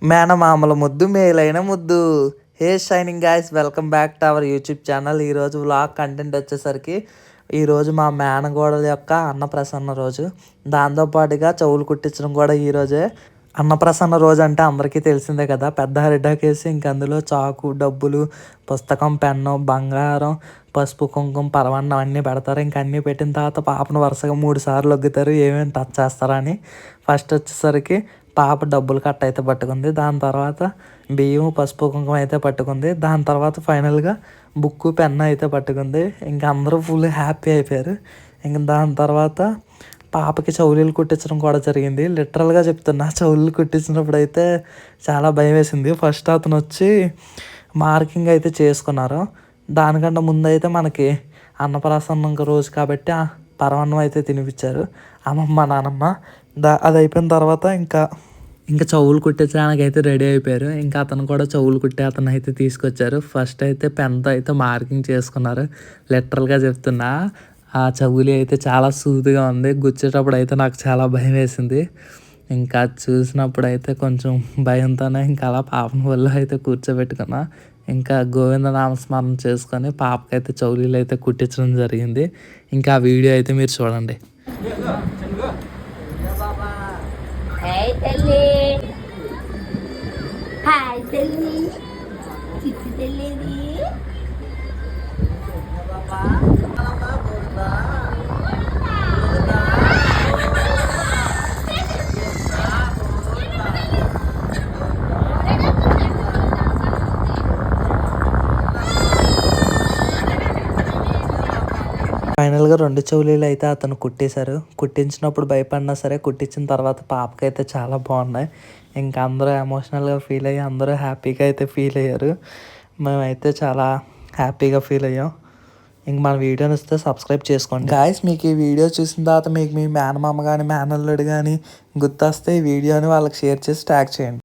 మేనమామల ముద్దు మేలైన ముద్దు. Hey shining guys, welcome back to our YouTube channel. ఈరోజు వ్లాగ్ కంటెంట్ వచ్చేసరికి ఈరోజు మా మేనగోడల యొక్క అన్నప్రసన్న రోజు. దాంతోపాటుగా చెవులు కుట్టించడం కూడా ఈరోజే. అన్నప్రసన్న రోజు అంటే అందరికీ తెలిసిందే కదా. పెద్ద హరిడాకేసి ఇంక అందులో చాకు, డబ్బులు, పుస్తకం, పెన్ను, బంగారం, పసుపు, కుంకుమ, పరవన్నం అన్నీ పెడతారు. ఇంక అన్నీ పెట్టిన తర్వాత పాపను వరుసగా 3 సార్లు ఒగ్గుతారు ఏమేమి టచ్ చేస్తారని. ఫస్ట్ వచ్చేసరికి పాప డబ్బులు కట్ట అయితే పట్టుకుంది. దాని తర్వాత బియ్యం, పసుపు, కుంకుమ అయితే పట్టుకుంది. దాని తర్వాత ఫైనల్గా బుక్కు, పెన్ను అయితే పట్టుకుంది. ఇంక అందరూ ఫుల్ హ్యాపీ అయిపోయారు. ఇంక దాని తర్వాత పాపకి చెవులీలు కుట్టించడం కూడా జరిగింది. లిటరల్గా చెప్తున్నా, చెవులు కుట్టించినప్పుడు అయితే చాలా భయం వేసింది. ఫస్ట్ అతను వచ్చి మార్కింగ్ అయితే చేసుకున్నారు. దానికంటే ముందు అయితే మనకి అన్నప్రాసన్నం రోజు కాబట్టి పరమాన్నం అయితే తినిపించారు అమ్మమ్మ, నానమ్మ. అది అయిపోయిన తర్వాత ఇంకా చెవులు కుట్టించడానికి అయితే రెడీ అయిపోయారు. ఇంకా అతను కూడా చెవులు కుట్టే అతను అయితే తీసుకొచ్చారు. ఫస్ట్ అయితే పెన్తో అయితే మార్కింగ్ చేసుకున్నారు. లిటరల్గా చెప్తున్నా, ఆ చెవులు అయితే చాలా సూదిగా ఉంది. గుచ్చేటప్పుడు అయితే నాకు చాలా భయం వేసింది. ఇంకా చూసినప్పుడు అయితే కొంచెం భయంతోనే ఇంకా అలా పాపను ఒళ్ళో అయితే కూర్చోబెట్టుకున్నా. ఇంకా గోవింద నామస్మరణ చేసుకొని పాపకైతే చెవులీలు అయితే కుట్టించడం జరిగింది. ఇంకా ఆ వీడియో అయితే మీరు చూడండి. హాయ్ తల్లి, హాయ్ తల్లి, చిట్టి తల్లిది. ఫైనల్గా 2 చెవులీలు అయితే అతను కుట్టేశారు. కుట్టించినప్పుడు భయపడినా సరే కుట్టించిన తర్వాత పాపకైతే చాలా బాగున్నాయి. ఇంకా అందరూ ఎమోషనల్గా ఫీల్ అయ్యి అందరూ హ్యాపీగా అయితే ఫీల్ అయ్యారు. మేమైతే చాలా హ్యాపీగా ఫీల్ అయ్యాం. ఇంక మన వీడియోని ఇస్తే సబ్స్క్రైబ్ చేసుకోండి గాయస్. మీకు ఈ వీడియో చూసిన తర్వాత మీకు మీ మేనమామ కానీ మేనల్లుడు కానీ గుర్తొస్తే ఈ వీడియోని వాళ్ళకి షేర్ చేసి ట్యాగ్ చేయండి.